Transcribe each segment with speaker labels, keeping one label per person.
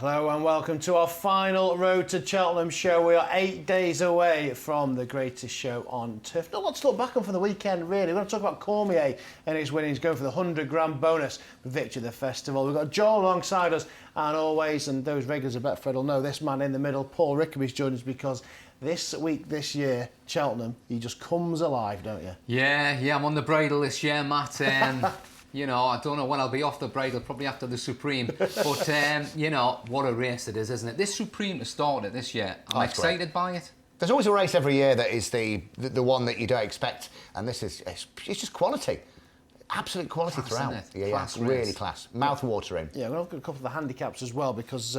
Speaker 1: Hello and welcome to our final Road to Cheltenham show. We are 8 days away from the greatest show on turf. Not a lot to look back on for the weekend, really. We're going to talk about Cormier and his winnings, going for the 100 grand bonus for victory at the festival. We've got Joel alongside us, and always, and those regulars of Betfred will know, this man in the middle, Paul Rickerby's joined us because this week, this year, Cheltenham, he just comes alive, don't you?
Speaker 2: Yeah, I'm on the bridle this year, Matt. You know, I don't know when I'll be off the bridle, probably after the Supreme. But, you know, what a race it is, isn't it? This Supreme to start it this year. I'm excited by it.
Speaker 3: There's always a race every year that is the one that you don't expect. And this is, it's just quality. Absolute quality
Speaker 2: Class,
Speaker 3: throughout.
Speaker 2: isn't it?
Speaker 3: Yeah,
Speaker 2: Class
Speaker 3: really
Speaker 2: race.
Speaker 3: class. Mouth-watering.
Speaker 1: Yeah, we're going to look at a couple of the handicaps as well, because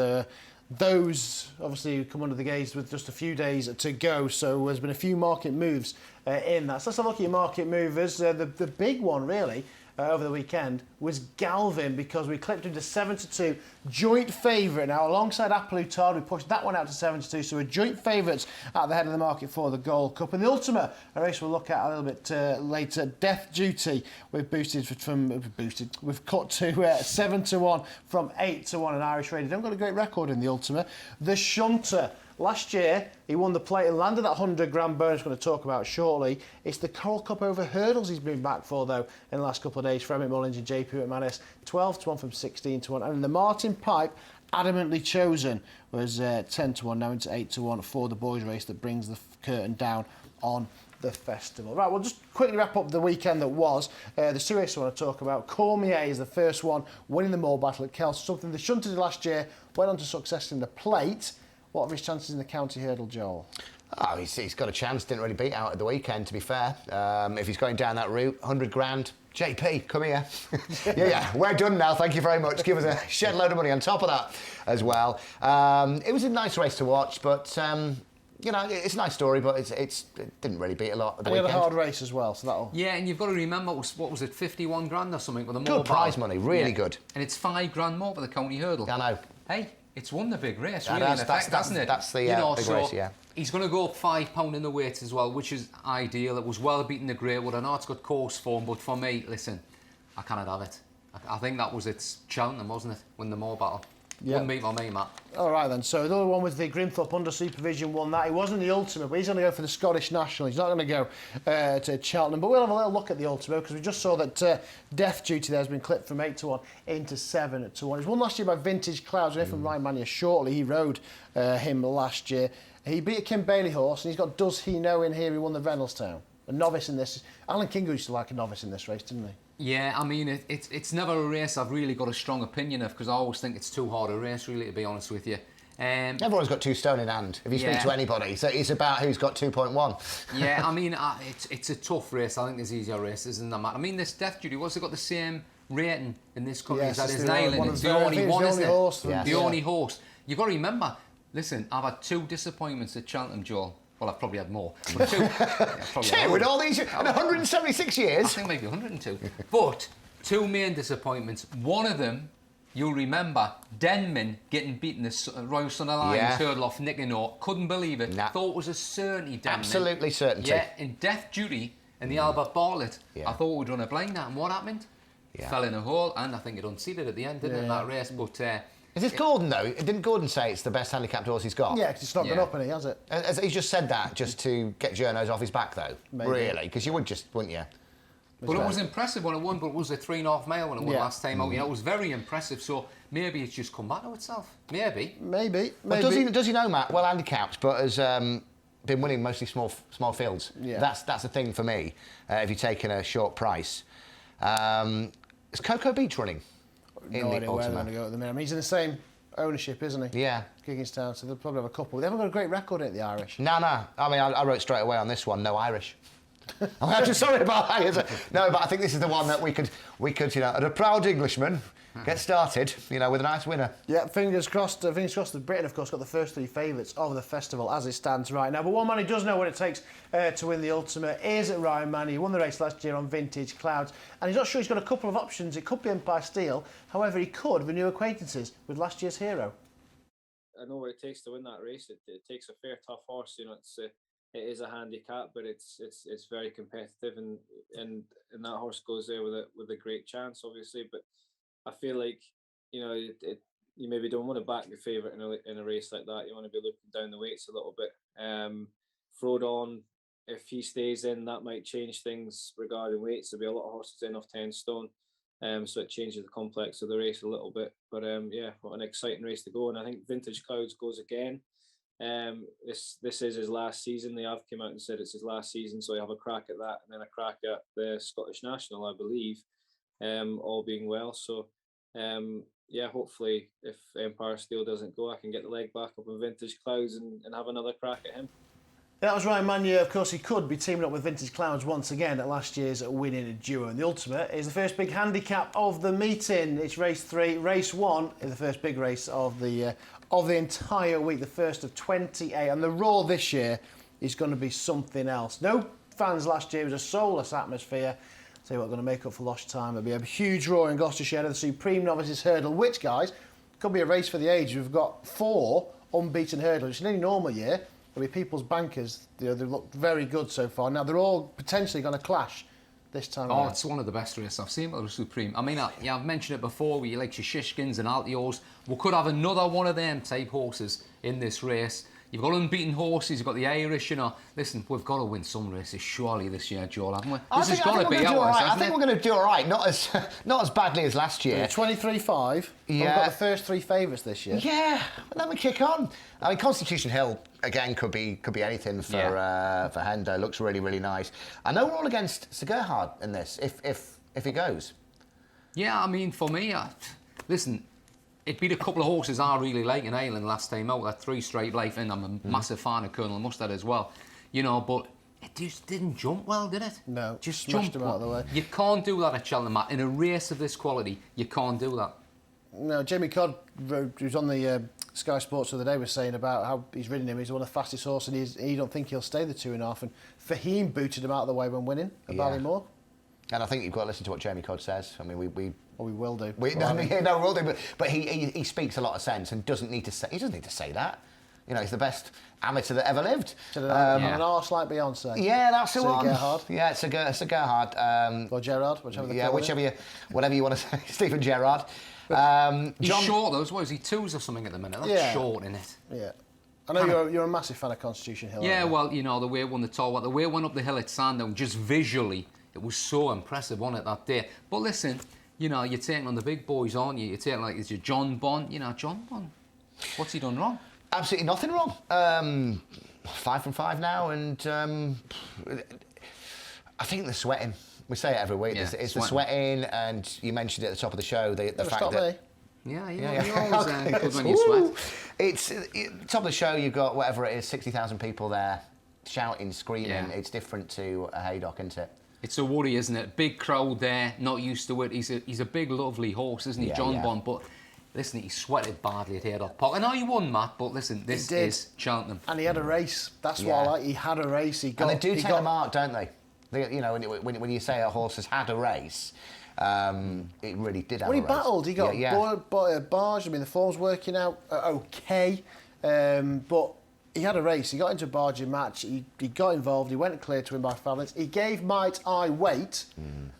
Speaker 1: those obviously come under the gaze with just a few days to go. So there's been a few market moves in that. So let's have a look at your market movers. The big one, really, over the weekend was Galvin, because we clipped him to 7-2, joint favourite. Now, alongside Applutard, we pushed that one out to 7-2, so we're joint favourites at the head of the market for the Gold Cup. And the Ultima, a race we'll look at a little bit later, Death Duty, we've cut to 7-1 from 8-1, an Irish rated. They've got a great record in the Ultima. The Shunter, last year, he won the plate and landed that 100 grand bonus we're going to talk about shortly. It's the Coral Cup over hurdles he's been back for, though, in the last couple of days for Emmett Mullins and JP McManus. 12-1 from 16-1. And the Martin Pipe, adamantly chosen, was 10-1, now into 8-1 for the boys' race that brings the curtain down on the festival. Right, we'll just quickly wrap up the weekend that was. The two races I want to talk about. Cormier is the first one, winning the Morebattle at Kells, something the Shunter did last year, went on to success in the plate. What are his chances in the county hurdle, Joel?
Speaker 3: Oh, he's got a chance. Didn't really beat out at the weekend, to be fair. If he's going down that route, 100 grand. JP, come here. yeah, we're done now. Thank you very much. Give us a shed load of money on top of that as well. It was a nice race to watch, but you know, it's a nice story, but it didn't really beat a lot at the weekend.
Speaker 1: We had a hard race as well, so that'll...
Speaker 2: Yeah, and you've got to remember, what was it, 51 grand or something with the
Speaker 3: Good prize money, really good.
Speaker 2: And it's 5 grand more for the county hurdle.
Speaker 3: I know.
Speaker 2: Hey, it's won the big race, really,
Speaker 3: That's
Speaker 2: in effect, hasn't it?
Speaker 3: That's the big race, yeah.
Speaker 2: He's going to go up £5 in the weights as well, which is ideal. It was well beaten the Greywood. I know it's got course form, but for me, listen, I cannot have it. I think that was its Cheltenham, wasn't it? Win the Morebattle.
Speaker 1: Yeah.
Speaker 2: Wouldn't beat for me, Matt.
Speaker 1: All right, then. So the other one was the Grimthorpe under supervision, won that. He wasn't the Ultima, but he's going to go for the Scottish National. He's not going to go to Cheltenham. But we'll have a little look at the Ultima, because we just saw that Death Duty there has been clipped from 8-1 into 7-1. He was won last year by Vintage Clouds. We'll hear from Ryan Mania shortly. He rode him last year. He beat a Kim Bailey horse, and he's got Does He Know in here. He won the Reynolstown. A novice in this. Alan King used to like a novice in this race, didn't he?
Speaker 2: Yeah, I mean, it's never a race I've really got a strong opinion of, because I always think it's too hard a race, really, to be honest with you.
Speaker 3: Everyone's got 2 stone in hand, if you speak to anybody. So it's about who's got 2.1.
Speaker 2: Yeah, I mean, it's a tough race. I think there's easier races than that. I mean, this Death Duty, what's it got the same rating in this country as that is Nailing? It's the only one, isn't it? The only horse. You've got to remember, listen, I've had 2 disappointments at Cheltenham, Joel. Well, I've probably had more. But 2.
Speaker 3: Two in all these, in 176 years?
Speaker 2: I think maybe 102. But 2 main disappointments. One of them, you'll remember, Denman getting beaten the Royal Son Alliance hurdle off Nicanor. Couldn't believe it.
Speaker 3: Nah.
Speaker 2: Thought it was a certainty, Denman.
Speaker 3: Absolutely certainty.
Speaker 2: Yeah, in Death Duty and the Albert Bartlett, I thought we'd run a blind that. And what happened? Fell in a hole, and I think it unseated at the end, didn't it, that race? But...
Speaker 3: is this Gordon, though? Didn't Gordon say it's the best handicapped horse he's got?
Speaker 1: Yeah, because it's not gone up, has it?
Speaker 3: He's just said that just to get journos off his back, though.
Speaker 1: Maybe.
Speaker 3: Really? Because you would just, wouldn't you?
Speaker 2: But it was impressive when it won, but it was a 3.5 mile when it won last time out. You know, it was very impressive, so maybe it's just come back to itself. Maybe.
Speaker 3: But does he know, Matt? Well handicapped, but has been winning mostly small fields.
Speaker 1: Yeah.
Speaker 3: That's the thing for me, if you're taking a short price. Is Cocoa Beach running?
Speaker 1: No idea where they're going to go at the minute. I mean, he's in the same ownership, isn't he?
Speaker 3: Yeah.
Speaker 1: Kickinstown, so they'll probably have a couple. They haven't got a great record at the Irish.
Speaker 3: No. I mean, I wrote straight away on this one, no Irish. I'm just sorry about that. No, but I think this is the one that we could, you know, at a proud Englishman, get started, you know, with a nice winner.
Speaker 1: Yeah, fingers crossed. Fingers crossed that Britain, of course, got the first 3 favourites of the festival as it stands right now. But one man who does know what it takes to win the Ultima is Ryan Mania. He won the race last year on Vintage Clouds, and he's not sure he's got a couple of options. It could be Empire Steel. However, he could renew acquaintances with last year's hero.
Speaker 4: I know what it takes to win that race. It takes a fair, tough horse. You know, it is a handicap, but it's very competitive, and that horse goes there with a great chance, obviously. But I feel like, you know, you maybe don't want to back the favourite in a race like that. You want to be looking down the weights a little bit. Frodon, if he stays in, that might change things regarding weights. There'll be a lot of horses in off 10 stone. So it changes the complex of the race a little bit. But yeah, what an exciting race to go. And I think Vintage Clouds goes again. This is his last season. They have come out and said it's his last season, so he'll have a crack at that, and then a crack at the Scottish National, I believe, all being well. So yeah, hopefully if Empire Steel doesn't go, I can get the leg back up in Vintage Clouds and have another crack at him.
Speaker 1: That was Ryan Mania. Of course, he could be teaming up with Vintage Clouds once again at last year's winning duo. And the Ultima is the first big handicap of the meeting. It's race 3. Race 1 is the first big race of the entire week, the first of 28. And the Raw this year is going to be something else. No fans last year. It was a soulless atmosphere. So we're going to make up for lost time. It'll be a huge Raw in Gloucestershire, the Supreme Novices Hurdle, which, guys, could be a race for the age. We've got 4 unbeaten hurdlers. In any normal year, there'll be people's bankers. They look very good so far. Now, they're all potentially going to clash this time around.
Speaker 2: It's one of the best races I've seen with the Supreme. I mean, I've mentioned it before, where you like your Shishkins and Altios. We could have another one of them type horses in this race. You've got unbeaten horses, you've got the Irish, you know. Listen, we've got to win some races, surely, this year, Joel, haven't we? This is going to be ours,
Speaker 3: I think we're going to do all right. Not as badly as last year.
Speaker 1: 23-5.
Speaker 3: Yeah.
Speaker 1: We've got the first 3 favourites this year.
Speaker 3: Yeah, let me kick on. I mean, Constitution Hill, again, could be anything for Hendo. Looks really, really nice. I know we're all against Sir Gerhard in this, if he goes.
Speaker 2: Yeah, I mean, for me, listen, it beat a couple of horses I really like in Ireland last time out. That 3 Straight Life, and I'm a massive fan of Colonel Mustard as well. You know, but it just didn't jump well, did it?
Speaker 1: No, just smashed him out of the way.
Speaker 2: You can't do that at Cheltenham. In a race of this quality, you can't do that.
Speaker 1: No, Jamie Codd, who's on the Sky Sports the other day, was saying about how he's ridden him. He's one of the fastest horses, and he don't think he'll stay the 2.5. And Fahim booted him out of the way when winning at Ballymore.
Speaker 3: And I think you've got to listen to what Jamie Codd says. I mean, we
Speaker 1: will do.
Speaker 3: We will do. But he speaks a lot of sense and doesn't need to say. He doesn't need to say that. You know, he's the best amateur that ever lived.
Speaker 1: An arse like Beyonce.
Speaker 3: Yeah, that's the one.
Speaker 1: Gerhard.
Speaker 3: Yeah, it's a Gerhard.
Speaker 1: Or Gerard,
Speaker 3: whatever you want to say. Stephen Gerrard.
Speaker 2: He's short though. What is he, 2s or something at the minute? That's short, isn't it?
Speaker 1: Yeah. I know you're a massive fan of Constitution Hill.
Speaker 2: Yeah, well, you know, the way it won the Torwart, the way it went up the hill at Sandown, just visually, it was so impressive, wasn't it, that day? But listen, you know, you're taking on the big boys, aren't you? You're taking like, it's your John Bond. You know, John Bond, what's he done wrong?
Speaker 3: Absolutely nothing wrong. 5 from 5 now, and I think the sweating. We say it every week.
Speaker 2: Yeah,
Speaker 3: it's the sweating, and you mentioned it at the top of the show. The fact that
Speaker 2: yeah. You always good when you sweat.
Speaker 3: It's top of the show. You've got whatever it is, 60,000 people there, shouting, screaming.
Speaker 2: Yeah.
Speaker 3: It's different to a haydock, isn't it?
Speaker 2: It's a worry, isn't it? Big crowd there, not used to it. He's a big, lovely horse, isn't he, John Bond? But listen, he sweated badly at Haydock Park. I know he won, Matt, but listen, this is Cheltenham.
Speaker 1: And he had a race. That's what I like. He had a race.
Speaker 3: And they do take a mark, don't they? You know, when you say a horse has had a race, it really did have a race.
Speaker 1: When he battled, he got barged. I mean, the form's working out okay, but he had a race. He got into a barging match. He got involved. He went clear to win by Fallons. He gave Might Eye weight,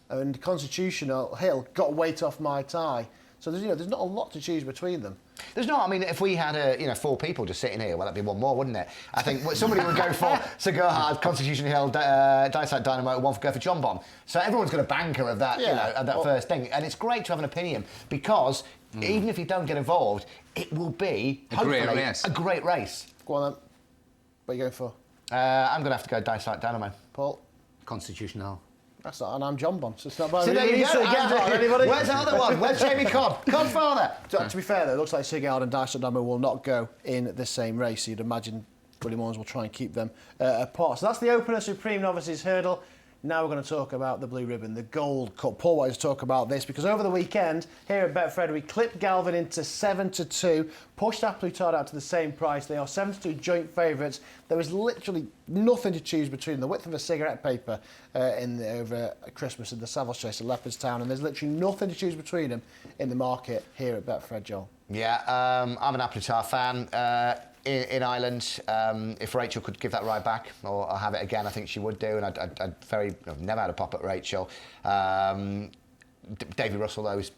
Speaker 1: and Constitutional Hill got weight off Might Eye. So there's not a lot to choose between them.
Speaker 3: There's not. I mean, if we had 4 people just sitting here, well, that'd be one more, wouldn't it? I think somebody would go for Sir Gerhard, Constitution Hill, Dysite Dynamo, one for John Bond. So everyone's got a banker of that, of that first thing. And it's great to have an opinion because even if you don't get involved, it will be
Speaker 2: a great race.
Speaker 1: Go on then. What are you going for?
Speaker 3: I'm going to have to go Dysite Dynamo.
Speaker 1: Paul?
Speaker 2: Constitution Hill.
Speaker 1: That's not, and I'm John Bond. So it's not bad.
Speaker 3: So there you go. Where's the other one? Where's Jamie Codd? Codfather.
Speaker 1: To be fair, though, it looks like Sir Gerhard and Dysite Dynamo will not go in the same race. You'd imagine William Owens will try and keep them apart. So that's the opener Supreme Novices Hurdle. Now we're going to talk about the Blue Ribbon, the Gold Cup. Paul wanted to talk about this because over the weekend here at Betfred we clipped Galvin into 7-2, pushed Aplutard out to the same price. They are 7-2 joint favourites. There was literally nothing to choose between the width of a cigarette paper over Christmas in the Savills Chase at Leopardstown, and there's literally nothing to choose between them in the market here at Betfred, Joel.
Speaker 3: Yeah, I'm an Aplutard fan. In Ireland, if Rachel could give that ride back or have it again, I think she would do. And I've never had a pop at Rachel. Davy Russell, though, is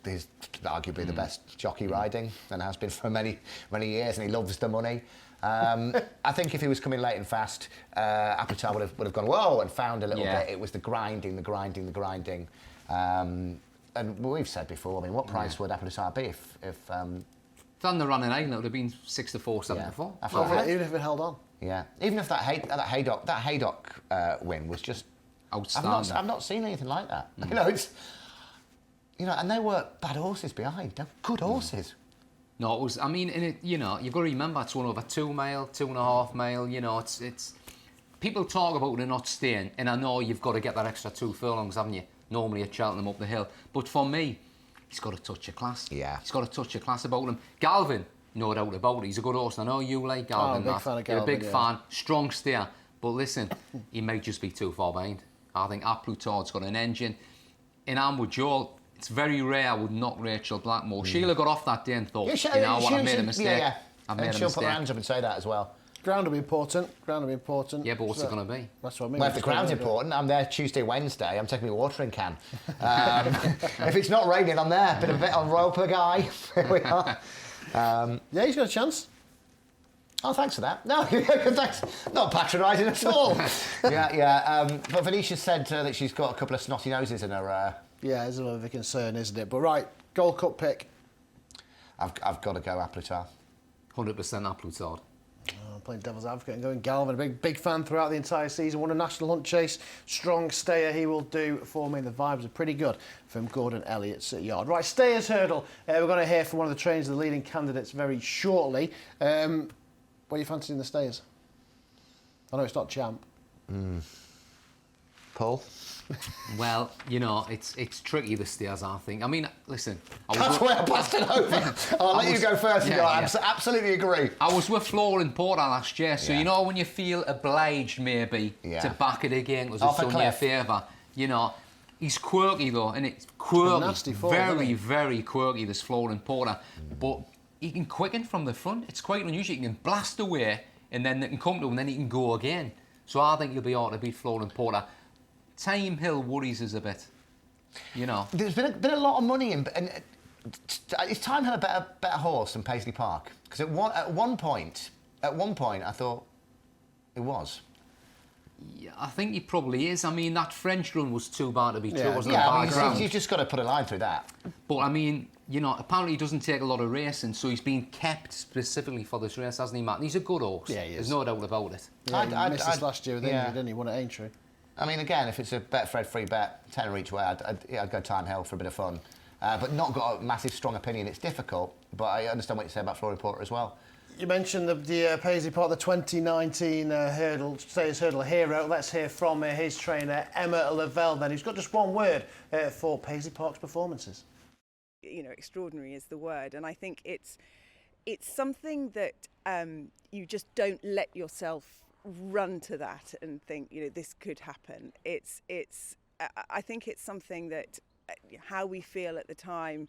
Speaker 3: arguably the best jockey riding and has been for many, many years, and he loves the money. I think if he was coming late and fast, Apatow would have gone, whoa, and found a little bit. It was the grinding. And we've said before, I mean, what price would Apatow be if
Speaker 2: Done the running eight, it would have been 6-4, 7-4.
Speaker 1: Even if it held on.
Speaker 3: Yeah, even if that Haydock win was just
Speaker 2: outstanding.
Speaker 3: I've not seen anything like that. You know, and they were bad horses behind. They're good horses.
Speaker 2: No, it was. I mean, you've got to remember it's 1 over 2 mile, 2.5 mile. You know, it's. People talk about it not staying, and I know you've got to get that extra 2 furlongs, haven't you? Normally at Cheltenham up the hill, but for me, he's got a touch of class.
Speaker 3: Yeah,
Speaker 2: he's got a touch of class about him. Galvin, no doubt about it. He's a good horse. I know you like Galvin.
Speaker 1: Big fan of Galvin.
Speaker 2: You're a big fan, strong steer. But listen, he may just be too far behind. I think Apatow got an engine. In with Joel, it's very rare I would knock Rachel Blackmore. Sheila got off that day and thought, I made a mistake. I've made a mistake.
Speaker 3: She'll put her hands up and say that as well.
Speaker 1: Ground will be important.
Speaker 2: Yeah, but what's it going to be?
Speaker 1: That's what I mean.
Speaker 3: Well, if the ground's important, I'm there Tuesday, Wednesday. I'm taking my watering can. If it's not raining, I'm there. Bit of a bit on Roper Guy. Here we are.
Speaker 1: Yeah, he's got a chance.
Speaker 3: Oh, thanks for that. No, thanks. Not patronising at all. But Venetia said that she's got a couple of snotty noses in her.
Speaker 1: Yeah, it's a bit of a concern, isn't it? But right, Gold Cup pick.
Speaker 3: I've got to go Apatow.
Speaker 2: 100% Apatow.
Speaker 1: I'm playing devil's advocate and going Galvin. A big fan throughout the entire season. Won a national hunt chase. Strong stayer he will do for me. The vibes are pretty good from Gordon Elliott's at Yard. Right, Stayers Hurdle. We're going to hear from one of the trainers, the leading candidates, very shortly. What are you fancying the Stayers? I know it's not Champ.
Speaker 3: Paul?
Speaker 2: Well, it's tricky, the Stayers, I think. I mean, listen.
Speaker 3: That's where I passed it over. I'll let you go first. I absolutely agree.
Speaker 2: I was with Flooring Porter last year, so when you feel obliged maybe to back it again because it's done you a favour. He's quirky though, and it's quirky.
Speaker 1: Nasty form,
Speaker 2: very, very quirky, this Flooring Porter. But he can quicken from the front. It's quite unusual. He can blast away, and then it can come to him, and then he can go again. So I think he'll be able to beat Flooring Porter. Time Hill worries us a bit, There's been a lot of money in, and is Time Hill a better horse than Paisley Park? Because at one point, I thought it was. Yeah, I think he probably is. I mean, that French run was too bad to be true, wasn't
Speaker 3: it? You've just got to put a line through that.
Speaker 2: But I mean, apparently he doesn't take a lot of racing, so he's been kept specifically for this race, hasn't he, Matt? And he's a good horse.
Speaker 1: Yeah, he is.
Speaker 2: There's no doubt about it.
Speaker 1: Yeah, he missed this last year with Indy, didn't he? Won at Aintree.
Speaker 3: I mean, again, if it's a Betfred free bet, tenner each way, I'd go Time Hill for a bit of fun. But not got a massive, strong opinion. It's difficult, but I understand what you say about Flooring Porter as well.
Speaker 1: You mentioned the Paisley Park, the 2019 Stayers Hurdle hero. Let's hear from his trainer, Emma Lavelle, then, who's got just one word for Paisley Park's performances.
Speaker 5: Extraordinary is the word, and I think it's something that you just don't let yourself run to that and think, this could happen. I think it's something that how we feel at the time,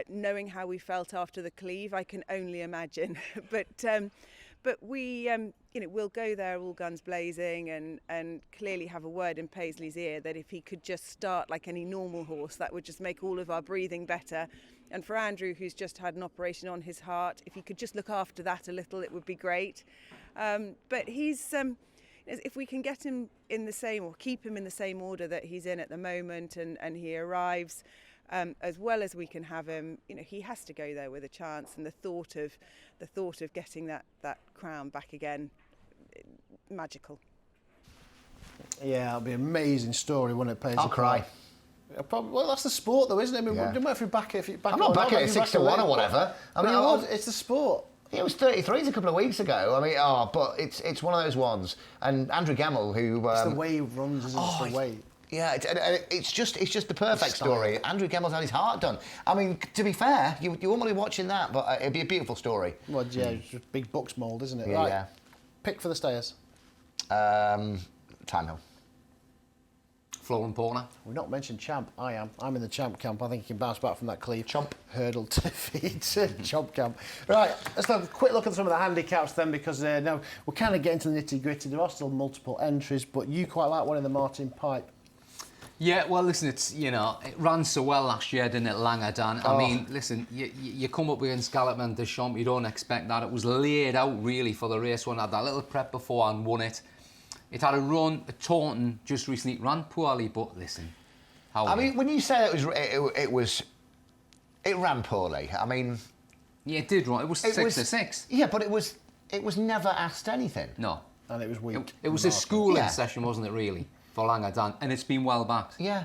Speaker 5: knowing how we felt after the cleave, I can only imagine. But we, we'll go there all guns blazing and clearly have a word in Paisley's ear that if he could just start like any normal horse, that would just make all of our breathing better. And for Andrew, who's just had an operation on his heart, if he could just look after that a little, it would be great. But he's, if we can get him in the same, or keep him in the same order that he's in at the moment, and he arrives, as well as we can have him, he has to go there with a chance. And the thought of getting that crown back again, magical.
Speaker 1: Yeah, it'll be an amazing story, won't it, Paisley?
Speaker 3: I'll cry.
Speaker 1: Well, that's the sport, though, isn't it? I mean, no matter if you back it,
Speaker 3: I'm not backing it 6-1 or whatever. I mean,
Speaker 1: it's the sport.
Speaker 3: It was 33s a couple of weeks ago. I mean, but it's one of those ones. And Andrew Gemmell, who
Speaker 1: it's the way he runs, isn't it? It's the way.
Speaker 3: Yeah, it's just the perfect story. Andrew Gemmell's had his heart done. I mean, to be fair, you won't be watching that, but it'd be a beautiful story.
Speaker 1: Well, yeah, it's just a big Bucks mould, isn't it?
Speaker 3: Yeah,
Speaker 1: right.
Speaker 3: Yeah.
Speaker 1: Pick for the Stayers.
Speaker 3: Time Hill.
Speaker 2: Flooring Porter.
Speaker 1: We've not mentioned Champ. I'm in the Champ camp. I think he can bounce back from that cleave.
Speaker 3: Chomp.
Speaker 1: Hurdle to defeat Chomp camp. Right, let's have a quick look at some of the handicaps then, because now we're kind of getting to the nitty-gritty. There are still multiple entries, but you quite like one in the Martin Pipe.
Speaker 2: Yeah, well, listen, it's, you know, it ran so well last year, didn't it, Langadan? I mean, listen, you come up against Galvin and Deschamps, you don't expect that. It was laid out, really, for the race one. Had that little prep before and won it. It had a run at Taunton just recently. It ran poorly, but listen.
Speaker 3: I mean, when you say it ran poorly, I mean...
Speaker 2: Yeah, it did run. It was 6-6.
Speaker 3: Yeah, but it was never asked anything.
Speaker 2: No.
Speaker 1: And it was weak.
Speaker 2: It was a schooling session, wasn't it, really, for Langadan? And it's been well backed.
Speaker 3: Yeah.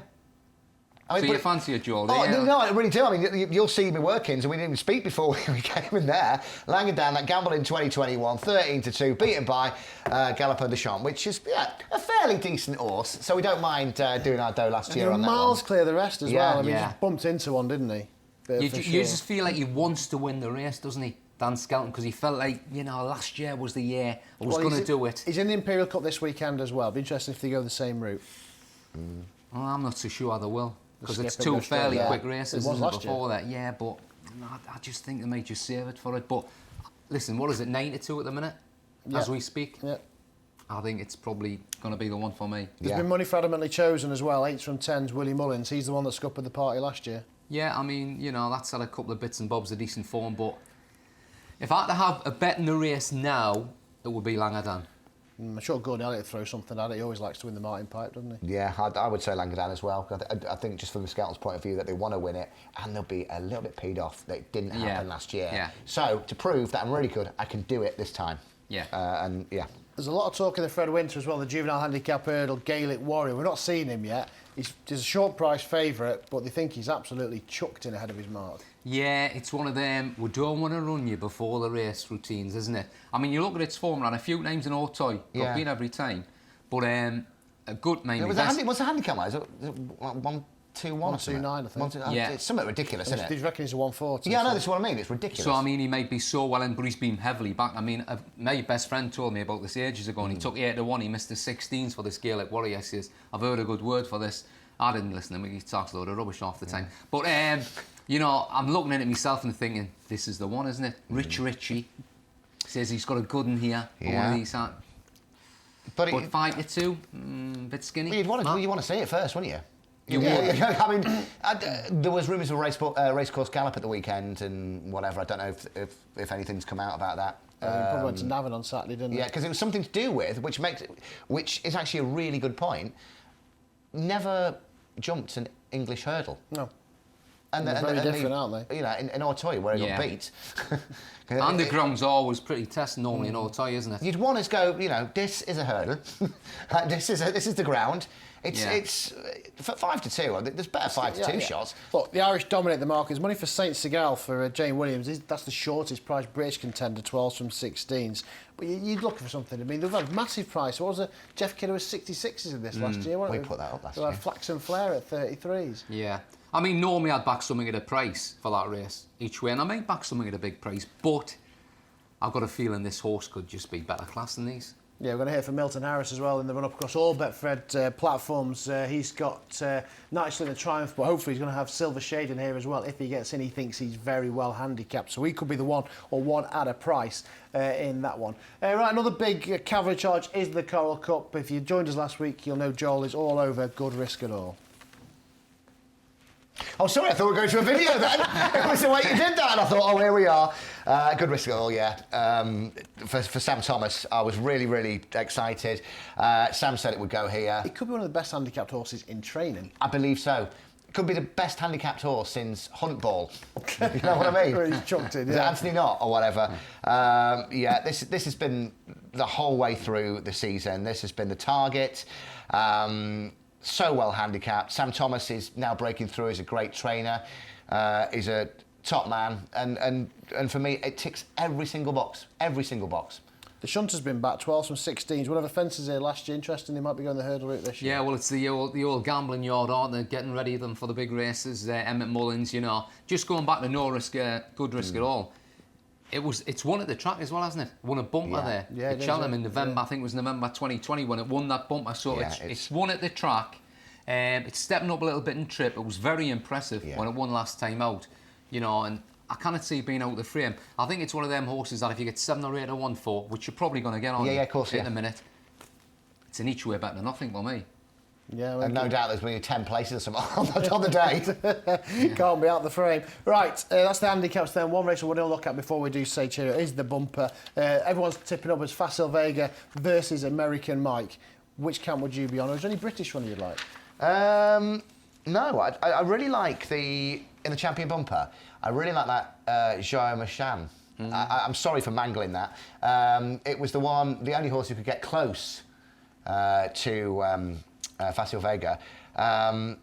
Speaker 2: I mean, so you fancy it, Joel?
Speaker 3: Oh, no, I really do. I mean, you'll see me workings, and we didn't even speak before we came in there. Langadan, that gambled in 2021, 13-2, beaten by Galvin Deschamps, which is a fairly decent horse. So we don't mind doing our dough last year on that one.
Speaker 1: Miles clear the rest as well. I mean, he just bumped into one, didn't he?
Speaker 2: You just feel like he wants to win the race, doesn't he, Dan Skelton? Because he felt like, you know, last year was the year I was going to do it.
Speaker 1: He's in the Imperial Cup this weekend as well. Be interesting if they go the same route.
Speaker 2: Well, I'm not so sure they will. Because it's two fairly quick races before that. Yeah, but I just think they might just save it for it. But listen, what is it, 92 at the minute, as we speak?
Speaker 1: Yeah.
Speaker 2: I think it's probably going to be the one for me.
Speaker 1: There's been money for adamantly chosen as well. 8s from 10s, Willie Mullins. He's the one that scuppered the party last year.
Speaker 2: Yeah, I mean, you know, that's had a couple of bits and bobs of decent form. But if I had to have a bet in the race now, it would be Langadan.
Speaker 1: I'm sure Gordon Elliott throw something at it. He always likes to win the Martin Pipe, doesn't he?
Speaker 3: Yeah, I would say Langadan as well. I think just from the Skelton's point of view that they want to win it, and they'll be a little bit peed off that it didn't happen last year.
Speaker 2: Yeah.
Speaker 3: So to prove that I'm really good, I can do it this time.
Speaker 2: Yeah.
Speaker 1: There's a lot of talk in the Fred Winter as well, the juvenile handicap hurdle, Gaelic Warrior. We're not seeing him yet. He's a short price favourite, but they think he's absolutely chucked in ahead of his mark. Yeah,
Speaker 2: it's one of them, we don't want to run you before the race routines, isn't it? I mean, you look at its form run, a few names in Autoy, got beat every time, but a good mainly.
Speaker 3: What's the handicap, mate? Is it 1-2-1 or something?
Speaker 1: 1-2-9, I think.
Speaker 2: Yeah.
Speaker 3: It's something ridiculous, isn't it?
Speaker 1: He's reckoning he's a 140.
Speaker 3: Yeah, I know, that's what I mean, it's ridiculous.
Speaker 2: So, I mean, he might be so well in, but he's been heavily back. I mean, my best friend told me about this ages ago, and he took 8-1, he missed the 16s for this Gaelic Warrior. He says, I've heard a good word for this. I didn't listen to him, he talks a load of rubbish half the time. But, you know, I'm looking at it myself and thinking, this is the one, isn't it? Richie says he's got a good in here.
Speaker 3: Yeah.
Speaker 2: One of these, but 5-2, bit skinny.
Speaker 3: Well, you want to see it first, wouldn't you?
Speaker 2: You would.
Speaker 3: I mean, there was rumours of racecourse gallop at the weekend and whatever. I don't know if anything's come out about that.
Speaker 1: He probably went to Navan on Saturday, didn't he?
Speaker 3: Yeah, because it was something to do with, which is actually a really good point. Never jumped an English hurdle.
Speaker 1: No. And they're very different, aren't they?
Speaker 3: You know, in Autoy, where he got beat.
Speaker 2: Underground's always pretty testing normally in Autoy, isn't it?
Speaker 3: You'd want to go, you know, this is a hurdle. this is the ground. It's for 5-2. There's better 5-2 shots.
Speaker 1: Look, the Irish dominate the market. There's money for Saint Segal for Jane Williams. That's the shortest price British contender, 12s from 16s. But you'd look for something. I mean, they've had massive price. What was it? Jeff Kidder was 66s in this last year.
Speaker 3: We put that up last year.
Speaker 1: They had Flax and Flair at 33s.
Speaker 2: Yeah. I mean, normally I'd back something at a price for that race each way, and I might back something at a big price, but I've got a feeling this horse could just be better class than these. Yeah, we're going to hear from Milton Harris as well in the run-up across all Betfred platforms. He's got nicely in the Triumph, but hopefully he's going to have Silver Shade in here as well. If he gets in, he thinks he's very well handicapped. So he could be the one or one at a price in that one. Right, another big cavalry charge is the Coral Cup. If you joined us last week, you'll know Joel is all over Good Risk at All.
Speaker 3: Oh, sorry, I thought we were going to a video then. It was the way you did that, and I thought, oh, here we are. Good Risk at All, yeah. For Sam Thomas, I was really, really excited. Sam said it would go here.
Speaker 1: It could be one of the best handicapped horses in training.
Speaker 3: I believe so. It could be the best handicapped horse since Hunt Ball. You know what I mean?
Speaker 1: He's chucked in,
Speaker 3: yeah. Anthony Knott or whatever. Yeah, this has been the whole way through the season. This has been the target. So well handicapped. Sam Thomas is now breaking through as a great trainer. He's a top man, and for me, it ticks every single box. Every single box.
Speaker 1: The Shunter's been back 12s from 16s. Whatever fences here last year. Interesting, they might be going the hurdle route this year.
Speaker 2: Yeah, well, it's the old gambling yard, aren't they? Getting ready of them for the big races. Emmett Mullins, you know, just going back to no risk, good risk at all. It's won at the track as well, hasn't it? Won a bumper there.
Speaker 1: Yeah,
Speaker 2: at Cheltenham in November, I think it was November 2020 when it won that bumper. So it's won at the track. It's stepping up a little bit in trip. It was very impressive when it won last time out. You know, and I cannot see it being out of the frame. I think it's one of them horses that if you get 7 or 8 or 1 for, which you're probably going to get on
Speaker 3: of course,
Speaker 2: in a minute, it's an each way better than nothing for me.
Speaker 1: Yeah,
Speaker 3: and no doubt there's going to be 10 places or something on the day.
Speaker 1: Can't be out the frame. Right, that's the handicaps then. One race we're going to look at before we do say cheerio is the bumper. Everyone's tipping up as Facile Vega versus American Mike. Which camp would you be on? Or is there any British one you'd like?
Speaker 3: No, I really like in the champion bumper, I really like that Joao Machan. I'm sorry for mangling that. It was the only horse who could get close to Facile Vega. And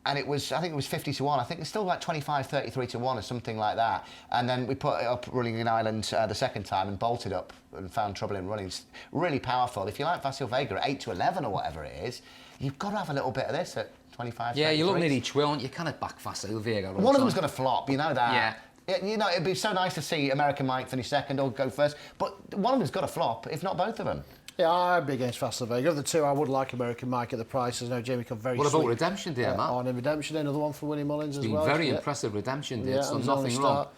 Speaker 3: I think it was 50 to 1. I think it's still like 25, 33 to 1 or something like that. And then we put it up running in Ireland the second time and bolted up and found trouble in running. It's really powerful. If you like Facile Vega at 8 to 11 or whatever it is, you've got to have a little bit of this at 25,
Speaker 2: yeah,
Speaker 3: 33.
Speaker 2: you're looking at each way, aren't you? Kind of back Facile Vega.
Speaker 3: One of them's going to flop, you know that.
Speaker 2: Yeah.
Speaker 3: You know, it'd be so nice to see American Mike finish second or go first, but one of them's got to flop, if not both of them.
Speaker 1: Yeah, I'd be against Facile Vega. Of the two, I would like American Mike at the prices. I know Jamie come very
Speaker 2: What
Speaker 1: sweet.
Speaker 2: about Redemption Day, Matt?
Speaker 1: On in Redemption Day, another one for Willie Mullins as well.
Speaker 2: Very impressive Redemption Day. It's done
Speaker 1: and
Speaker 2: nothing wrong.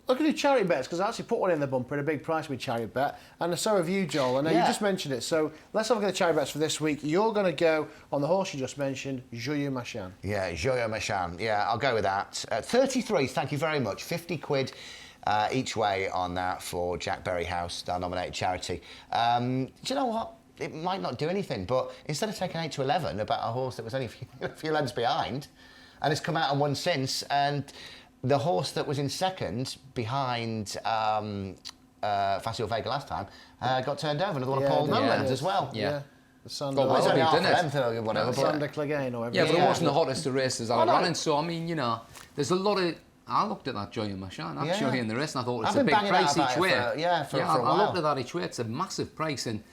Speaker 1: Look at the charity bets, because I actually put one in the bumper at a big price with charity bet, and so have you, Joel. I know you just mentioned it, so let's have a look at the charity bets for this week. You're going to go on the horse you just mentioned, Joao Machan.
Speaker 3: Yeah, Joao Machan. Yeah, I'll go with that. 33, thank you very much. 50 quid each way on that for Jack Berryhouse, our nominated charity. Do you know what? It might not do anything, but instead of taking 8 to 11 about a horse that was only a few lengths behind, and it's come out and won since, and the horse that was in second behind Facile Vega last time got turned over. Another one of Paul Nolan's as well.
Speaker 1: Yeah. The Sander,
Speaker 3: Well, it's only half a length or whatever.
Speaker 1: Sander Clegane or whatever.
Speaker 2: Yeah, but it wasn't the hottest of races I
Speaker 3: no.
Speaker 2: ran, so I mean, you know, there's a lot of. I looked at that Joao Machan actually in the race, and I thought it's a big price each way.
Speaker 3: For a while.
Speaker 2: I looked at that each way. It's a massive price, and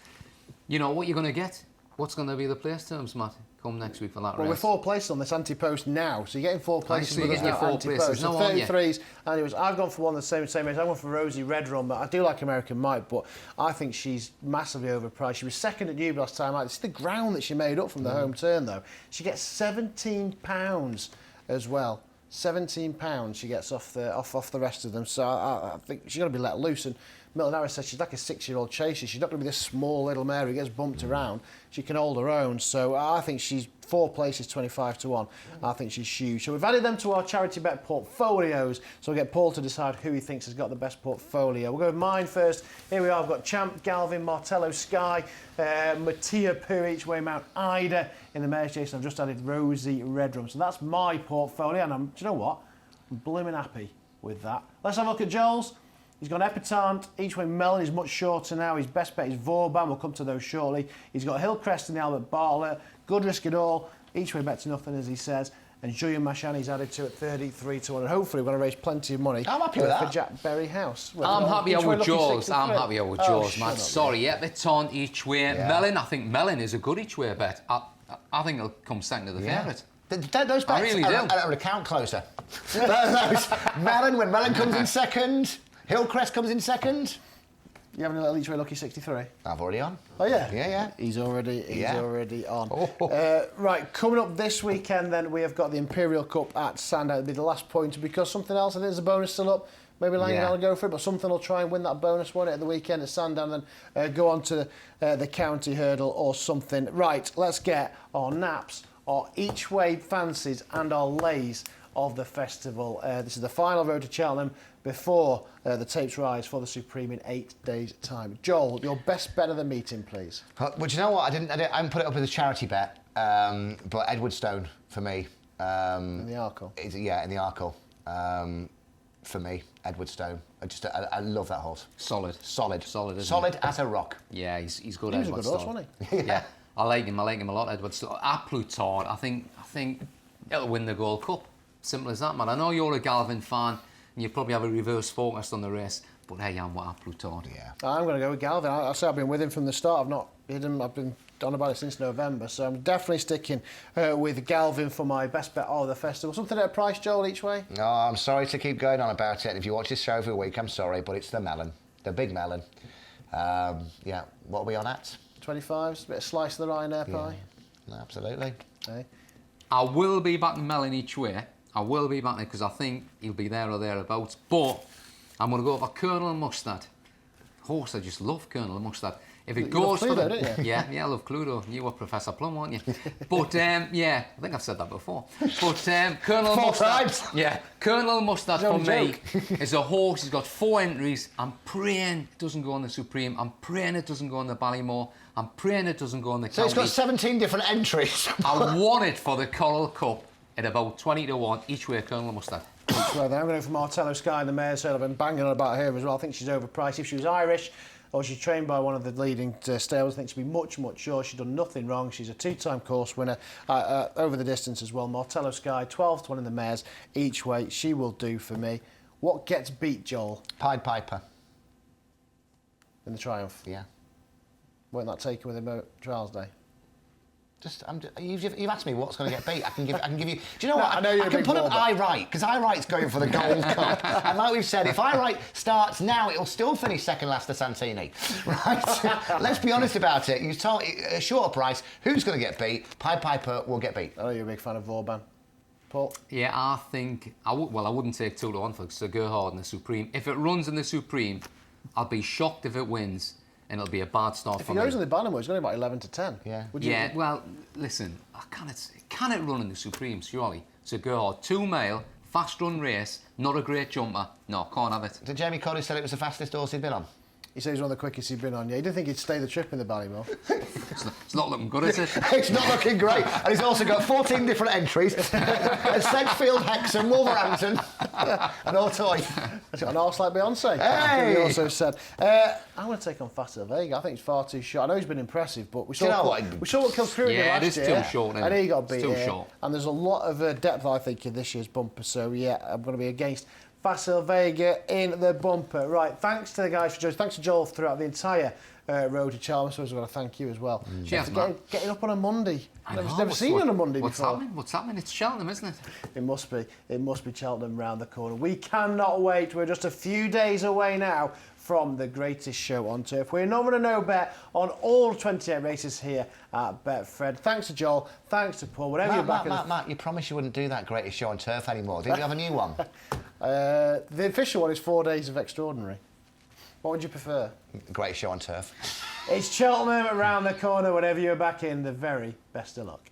Speaker 2: you know what you're going to get. What's going to be the place terms, Matt? Come next week for that race.
Speaker 1: Well, we're 4 places on this anti-post now, so you're getting 4 places
Speaker 2: So
Speaker 1: with us now anti-post.
Speaker 2: No,
Speaker 1: So 33s, anyways, I've gone for one the same race. I've gone for Rosie Redrum, but I do like American Mike, but I think she's massively overpriced. She was second at Newby last time out. It's the ground that she made up from the home turn, though. She gets £17 as well. £17 she gets off the rest of them, so I think she's going to be let loose. And Milton Harris says she's like a 6-year-old chaser. She's not going to be this small little mare who gets bumped around. She can hold her own, so I think she's 4 places 25 to 1. I think she's huge. So we've added them to our charity bet portfolios, so we'll get Paul to decide who he thinks has got the best portfolio. We'll go with mine first. Here we are. I've got Champ, Galvin, Martello, Sky, Mattia, Poo, each way, Mount Ida in the mares chase. I've just added Rosie Redrum. So that's my portfolio, and do you know what? I'm blooming happy with that. Let's have a look at Joel's. He's got Epitant, each way Melon is much shorter now. His best bet is Vauban, we'll come to those shortly. He's got Hillcrest and the Albert Bartlett, Good Risk It All, each way bet to nothing as he says. And Joao Machan he's added to at 33 to 1. And hopefully we're going to raise plenty of money.
Speaker 3: I'm happy with that.
Speaker 1: For Jack Berryhouse.
Speaker 2: I'm happier with Jaws. I'm happier with Jaws,
Speaker 1: shut
Speaker 2: Matt.
Speaker 1: up,
Speaker 2: Sorry, Epitant each way.
Speaker 3: Yeah.
Speaker 2: Melon, I think Melon is a good each way bet. I think he'll come second to the favourite.
Speaker 3: Those bets
Speaker 2: I really do.
Speaker 3: are a count closer. Melon, when Melon comes in second, Hillcrest comes in second.
Speaker 1: You having a little each way lucky 63?
Speaker 3: I've already on.
Speaker 1: Oh yeah?
Speaker 3: Yeah.
Speaker 1: He's already on.
Speaker 3: Oh.
Speaker 1: Right, coming up this weekend then we have got the Imperial Cup at Sandown. It'll be the last point because something else, I think there's a bonus still up. Maybe Langdon will go for it, but something will try and win that bonus one at the weekend at Sandown and then go on to the county hurdle or something. Right, let's get our naps, our each way fancies and our lays of the festival. This is the final road to Cheltenham before the tapes rise for the Supreme in 8 days' time. Joel, your best bet of the meeting, please.
Speaker 3: Well, do you know what? I haven't put it up as a charity bet, but Edwardstone for me.
Speaker 1: In the Arkle?
Speaker 3: In the Arkle. For me, Edwardstone. I love that horse.
Speaker 2: Solid, isn't
Speaker 3: Solid as a rock.
Speaker 2: Yeah, he's good.
Speaker 1: He was a good horse, wasn't he?
Speaker 2: Yeah, I like him a lot, Edwardstone. At Pluton, I think he'll win the Gold Cup. Simple as that, man. I know you're a Galvin fan, and you probably have a reverse focus on the race, but hey, I'm what Pluton.
Speaker 3: Yeah.
Speaker 1: I'm going to go with Galvin. I say I've been with him from the start. I've not hidden. I've been on about it since November, so I'm definitely sticking with Galvin for my best bet of the festival. Something at a price, Joel, each way?
Speaker 3: No, I'm sorry to keep going on about it. If you watch this show every week, I'm sorry, but it's the melon, the big melon. What are we on at?
Speaker 1: 25s, a bit of slice of the Ryanair pie.
Speaker 3: Absolutely.
Speaker 1: Okay.
Speaker 2: I will be backing Melon each way. I will be backing it because I think he'll be there or thereabouts. But I'm going to go for Colonel Mustard. Horse, I just love Colonel Mustard. If it goes for
Speaker 1: Cluedo, don't you?
Speaker 2: yeah, I love Cluedo. You were Professor Plum, weren't you? But yeah, I think I've said that before. But Colonel Mustard, yeah, Colonel Mustard for me is a horse. He's got 4 entries. I'm praying it doesn't go on the Supreme. I'm praying it doesn't go on the Ballymore. I'm praying it doesn't go on the.
Speaker 3: So it's got 17 different entries.
Speaker 2: I want it for the Coral Cup at about 20 to 1 each way. Colonel Mustard.
Speaker 1: Well, then I'm going for Martello Sky in the mare's sale. I've been banging on about her as well. I think she's overpriced. If she was Irish or she's trained by one of the leading stables, I think she'd be much, much sure. She's done nothing wrong. She's a 2-time course winner over the distance as well. Martello Sky, 12 to 1 in the mares each way. She will do for me. What gets beat, Joel?
Speaker 3: Pied Piper.
Speaker 1: In the Triumph?
Speaker 3: Yeah.
Speaker 1: Won't that take her with him at Trials Day?
Speaker 3: You've asked me what's going to get beat. I can give you. Do you know what?
Speaker 1: I know you're
Speaker 3: I
Speaker 1: a
Speaker 3: can
Speaker 1: big
Speaker 3: put up
Speaker 1: baller.
Speaker 3: I Write because I Write's going for the Gold Cup. And like we've said, if I Write starts now, it'll still finish second last to Santini, right? Let's be honest about it. You told a shorter price. Who's going to get beat? Pied Piper will get beat.
Speaker 1: I know you're a big fan of Vauban. Paul?
Speaker 2: Yeah, I think I wouldn't take 2 to 1 for Sir Gerhard in the Supreme. If it runs in the Supreme, I'll be shocked if it wins. And it'll be a bad start for me.
Speaker 1: If he goes in the Ballymore, he's going about 11 to 10.
Speaker 3: Yeah.
Speaker 2: Yeah, well, listen, can it run in the Supreme, surely? Sir Gerhard, 2 mile, fast run race, not a great jumper. No, can't have it.
Speaker 3: Did Jamie Coddy say it was the fastest horse he'd been on?
Speaker 1: He says he's one of the quickest he's been on. Yeah, he didn't think he'd stay the trip in the Ballymore.
Speaker 2: It's not looking good, is it?
Speaker 3: It's not looking great. And he's also got 14 different entries. A Sedgefield, Hexham, Wolverhampton, and Auteuil.
Speaker 1: He's got an arse like Beyonce.
Speaker 3: Hey!
Speaker 1: He also said. I'm going to take on Facile Vega. I think it's far too short. I know he's been impressive, but we saw what Kilcrew did last year.
Speaker 2: It is too short.
Speaker 1: And he got beat
Speaker 2: too
Speaker 1: here.
Speaker 2: short.
Speaker 1: And there's a lot of depth, I think, in this year's bumper. So, yeah, I'm going to be against Facile Vega in the bumper. Right, thanks to the guys for joining. Thanks to Joel throughout the entire road to Cheltenham. So I've got to thank you as well.
Speaker 2: Cheers,
Speaker 1: getting up on a Monday. I've never seen you on a Monday before.
Speaker 2: What's happening? It's Cheltenham, isn't it?
Speaker 1: It must be. It must be Cheltenham round the corner. We cannot wait. We're just a few days away now from the greatest show on turf. We're number to no bet on all 28 races here at Betfred. Thanks to Joel. Thanks to Paul. Whatever you're back
Speaker 3: Matt, you promised you wouldn't do that greatest show on turf anymore. Didn't you have a new one?
Speaker 1: The official one is 4 days of extraordinary. What would you prefer?
Speaker 3: Greatest show on turf.
Speaker 1: It's Cheltenham around the corner. Whatever you're back in, the very best of luck.